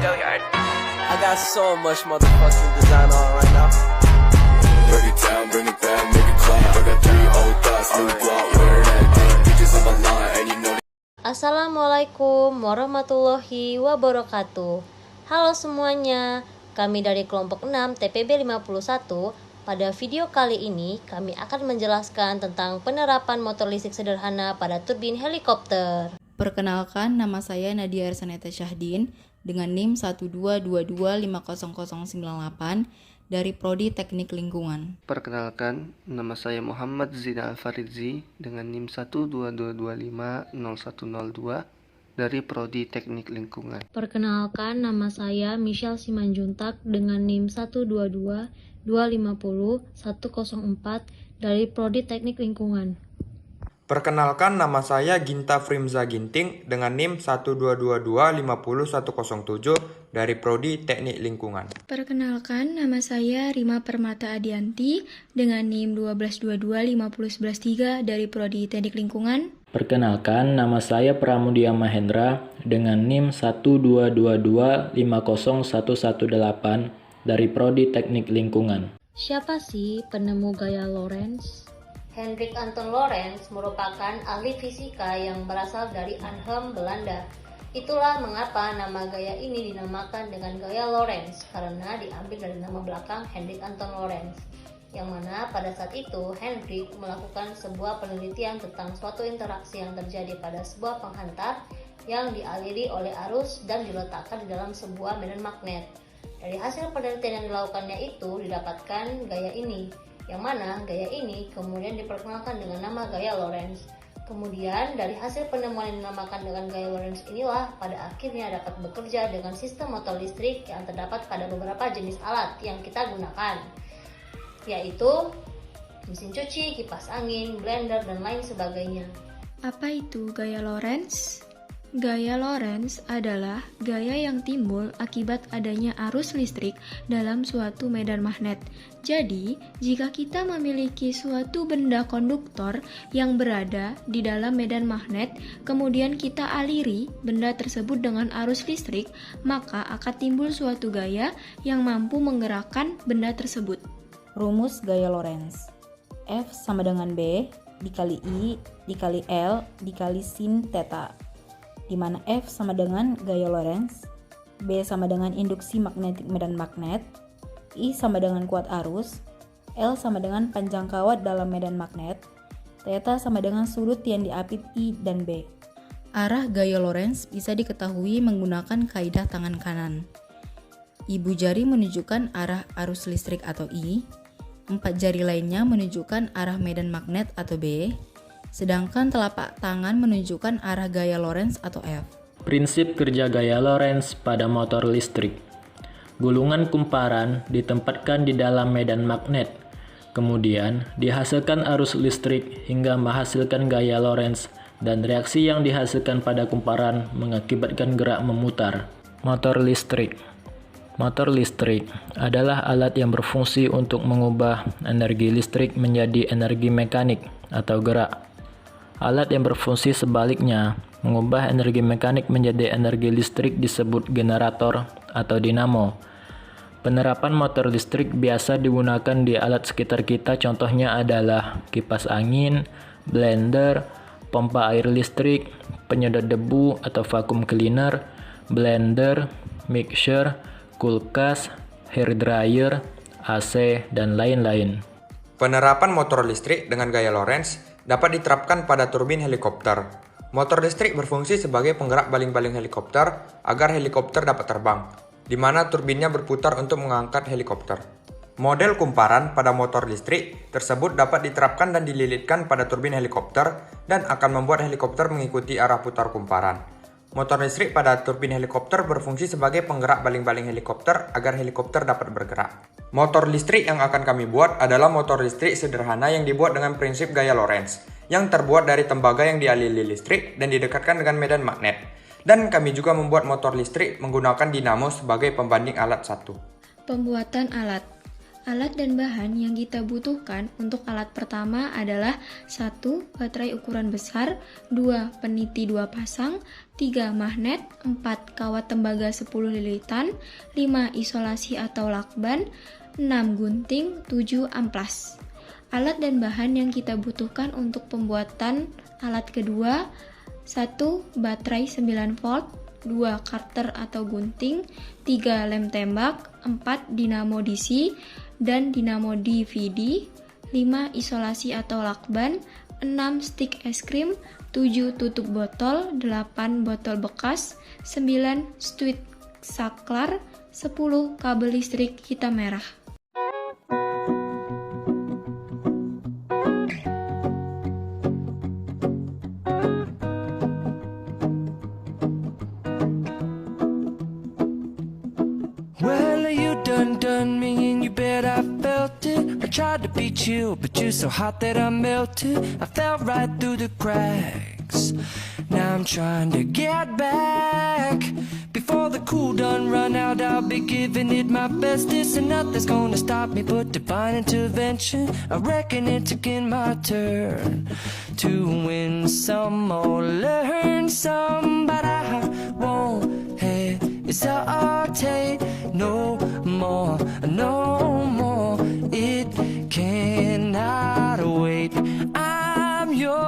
I got so much motherfucking design on right now. Break it down, bring it back, make it clap. I got 3 old thoughts, new block, wear that thing. Bitches on my line, and you know. Assalamualaikum warahmatullahi wabarakatuh. Halo semuanya, kami dari kelompok 6 TPB 51. Pada video kali ini kami akan menjelaskan tentang penerapan motor listrik sederhana pada turbin helikopter. Perkenalkan, nama saya Nadia Ersaneta Syahdin dengan NIM 122250098 dari Prodi Teknik Lingkungan. Perkenalkan, nama saya Muhammad Zina Al-Faridzi dengan NIM 122250102 dari Prodi Teknik Lingkungan. Perkenalkan, nama saya Michelle Simanjuntak dengan NIM 122250104 dari Prodi Teknik Lingkungan. Perkenalkan, nama saya Ginta Frimza Ginting dengan NIM 122250107 dari Prodi Teknik Lingkungan. Perkenalkan, nama saya Rima Permata Adianti dengan NIM 122501113 dari Prodi Teknik Lingkungan. Perkenalkan, nama saya Pramudia Mahendra dengan NIM 122501118 dari Prodi Teknik Lingkungan. Siapa sih penemu gaya Lorentz? Hendrik Anton Lorentz merupakan ahli fisika yang berasal dari Arnhem, Belanda. Itulah mengapa nama gaya ini dinamakan dengan gaya Lorentz, karena diambil dari nama belakang Hendrik Anton Lorentz. Yang mana pada saat itu Hendrik melakukan sebuah penelitian tentang suatu interaksi yang terjadi pada sebuah penghantar yang dialiri oleh arus dan diletakkan di dalam sebuah medan magnet. Dari hasil penelitian yang dilakukannya itu didapatkan gaya ini, yang mana gaya ini kemudian diperkenalkan dengan nama gaya Lorentz. Kemudian dari hasil penemuan yang dinamakan dengan gaya Lorentz inilah pada akhirnya dapat bekerja dengan sistem motor listrik yang terdapat pada beberapa jenis alat yang kita gunakan, yaitu mesin cuci, kipas angin, blender, dan lain sebagainya. Apa itu gaya Lorentz? Gaya Lorentz adalah gaya yang timbul akibat adanya arus listrik dalam suatu medan magnet. Jadi, jika kita memiliki suatu benda konduktor yang berada di dalam medan magnet, kemudian kita aliri benda tersebut dengan arus listrik, maka akan timbul suatu gaya yang mampu menggerakkan benda tersebut. Rumus gaya Lorentz. F sama dengan B dikali I dikali L dikali sin theta, di mana F sama dengan gaya Lorentz, B sama dengan induksi magnetik medan magnet, I sama dengan kuat arus, L sama dengan panjang kawat dalam medan magnet, theta sama dengan sudut yang diapit I dan B. Arah gaya Lorentz bisa diketahui menggunakan kaidah tangan kanan. Ibu jari menunjukkan arah arus listrik atau I, 4 jari lainnya menunjukkan arah medan magnet atau B, sedangkan telapak tangan menunjukkan arah gaya Lorentz atau F. Prinsip kerja gaya Lorentz pada motor listrik. Gulungan kumparan ditempatkan di dalam medan magnet, kemudian dihasilkan arus listrik hingga menghasilkan gaya Lorentz, dan reaksi yang dihasilkan pada kumparan mengakibatkan gerak memutar. Motor listrik. Motor listrik adalah alat yang berfungsi untuk mengubah energi listrik menjadi energi mekanik atau gerak. Alat yang berfungsi sebaliknya, mengubah energi mekanik menjadi energi listrik, disebut generator atau dinamo. Penerapan motor listrik biasa digunakan di alat sekitar kita, contohnya adalah kipas angin, blender, pompa air listrik, penyedot debu atau vacuum cleaner, blender, mixer, kulkas, hair dryer, AC, dan lain-lain. Penerapan motor listrik dengan gaya Lorentz dapat diterapkan pada turbin helikopter. Motor listrik berfungsi sebagai penggerak baling-baling helikopter agar helikopter dapat terbang, di mana turbinnya berputar untuk mengangkat helikopter. Model kumparan pada motor listrik tersebut dapat diterapkan dan dililitkan pada turbin helikopter dan akan membuat helikopter mengikuti arah putar kumparan. Motor listrik pada turbin helikopter berfungsi sebagai penggerak baling-baling helikopter agar helikopter dapat bergerak. Motor listrik yang akan kami buat adalah motor listrik sederhana yang dibuat dengan prinsip gaya Lorentz, yang terbuat dari tembaga yang dialiri listrik dan didekatkan dengan medan magnet. Dan kami juga membuat motor listrik menggunakan dinamo sebagai pembanding alat satu. Pembuatan alat. Alat dan bahan yang kita butuhkan untuk alat pertama adalah 1. Baterai ukuran besar, 2. Peniti 2 pasang, 3. Magnet, 4. Kawat tembaga 10 lilitan, 5. Isolasi atau lakban, 6. Gunting, 7. Amplas. Alat dan bahan yang kita butuhkan untuk pembuatan alat kedua: 1. Baterai 9 volt, 2. Karter atau gunting, 3. Lem tembak, 4. Dinamo DC dan dinamo DVD, 5. Isolasi atau lakban, 6. Stik es krim, 7. Tutup botol, 8. Botol bekas, 9. Switch saklar, 10. Kabel listrik hitam merah. Well, you done me and you bet I felt it. I tried to beat you, but you're so hot that I melted. I fell right through the cracks. Now I'm trying to get back. Before the cool done run out, I'll be giving it my bestest, and nothing's gonna stop me but divine intervention. I reckon it's again my turn to win some or learn some, but I won't hesitate no more, no more. It cannot wait. I'm yours.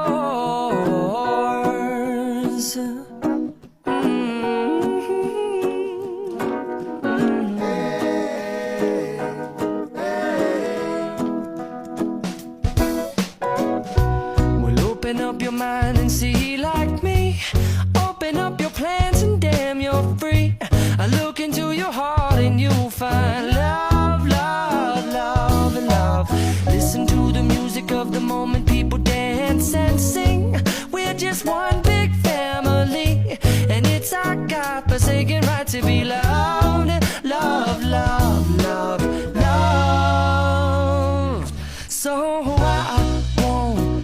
Well, open up your mind and see like me. Open up your plans and damn, you're free. I look into your heart and you'll find love, love, love, and love. Listen to the music of the moment, people dance and sing. We're just one big family, and it's our God-forsaken right to be loved. Love, love, love, love. So I won't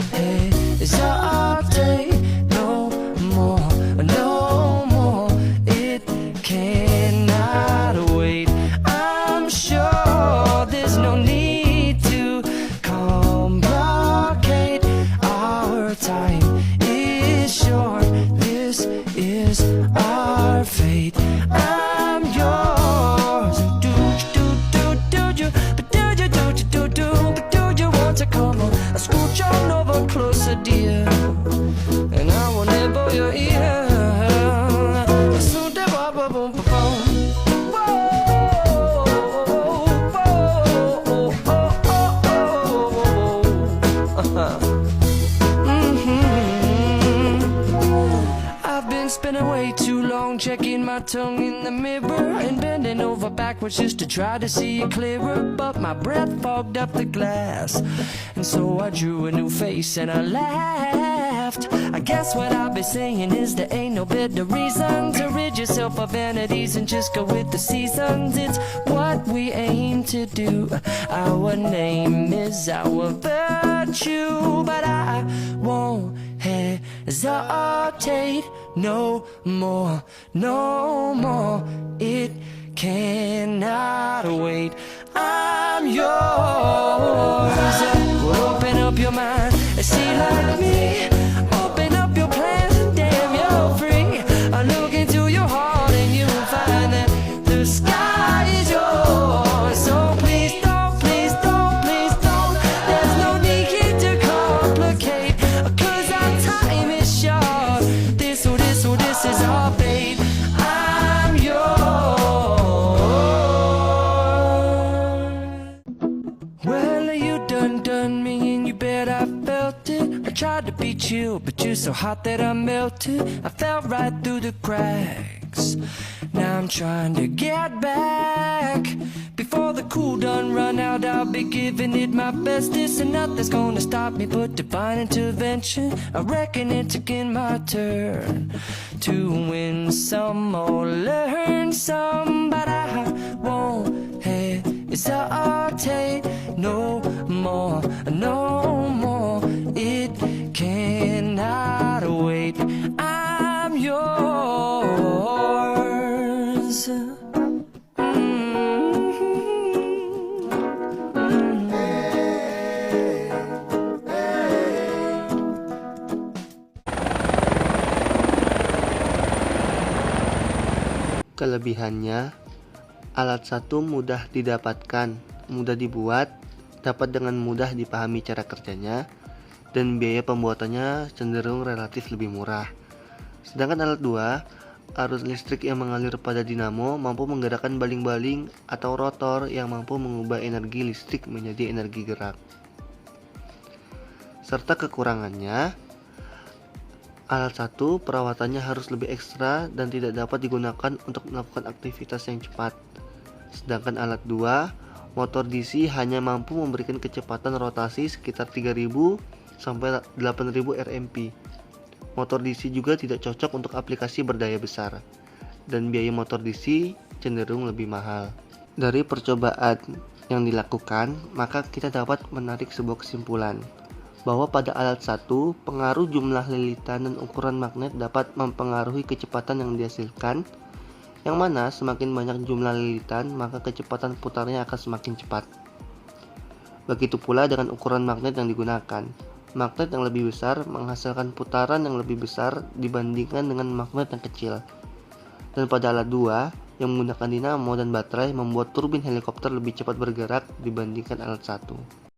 hesitate no more, no more. It cannot wait. I'm sure there's no need to complicate. Our time is short. This is our fate. I'm yours. Do you, but do you, but do you want to come on? I scooch on over closer, dear, and I will nibble your ear. I've been spending way too long checking my tongue in the mirror and bending over backwards just to try to see it clearer, but my breath fogged up the glass, and so I drew a new face and I laughed. I guess what I'll be saying is there ain't no better reason to rid yourself of vanities and just go with the seasons. It's what we aim to do. Our name is our virtue, but I won't hesitate no more, no more. It cannot wait. I'm yours. Well, open up your mind and see like me. Open up your plans and damn, you're free. I look into your heart and you'll find that the sky is yours. So please don't, please don't, please don't. There's no need to complicate, 'cause our time is short. This is our fate. I'm yours. Well, you done me and you bet I felt it. I tried to beat you, but you're so hot that I melted. I fell right through the cracks. Now I'm trying to get back. Before the cool done run out, I'll be giving it my bestest, and nothing's gonna stop me but divine intervention. I reckon it's again my turn to win some or learn some, but I won't hesitate no more, no more. It cannot wait. I'm yours. Kelebihannya, alat satu mudah didapatkan, mudah dibuat, dapat dengan mudah dipahami cara kerjanya, dan biaya pembuatannya cenderung relatif lebih murah. Sedangkan alat 2, arus listrik yang mengalir pada dinamo mampu menggerakkan baling-baling atau rotor yang mampu mengubah energi listrik menjadi energi gerak. Serta kekurangannya, alat 1 perawatannya harus lebih ekstra dan tidak dapat digunakan untuk melakukan aktivitas yang cepat. Sedangkan alat 2, motor DC hanya mampu memberikan kecepatan rotasi sekitar 3000 sampai 8000 Rmp. Motor DC juga tidak cocok untuk aplikasi berdaya besar, dan biaya motor DC cenderung lebih mahal. Dari percobaan yang dilakukan, maka kita dapat menarik sebuah kesimpulan bahwa pada alat 1, pengaruh jumlah lilitan dan ukuran magnet dapat mempengaruhi kecepatan yang dihasilkan, yang mana semakin banyak jumlah lilitan, maka kecepatan putarnya akan semakin cepat. Begitu pula dengan ukuran magnet yang digunakan. Magnet yang lebih besar menghasilkan putaran yang lebih besar dibandingkan dengan magnet yang kecil. Dan pada alat 2, yang menggunakan dinamo dan baterai membuat turbin helikopter lebih cepat bergerak dibandingkan alat 1.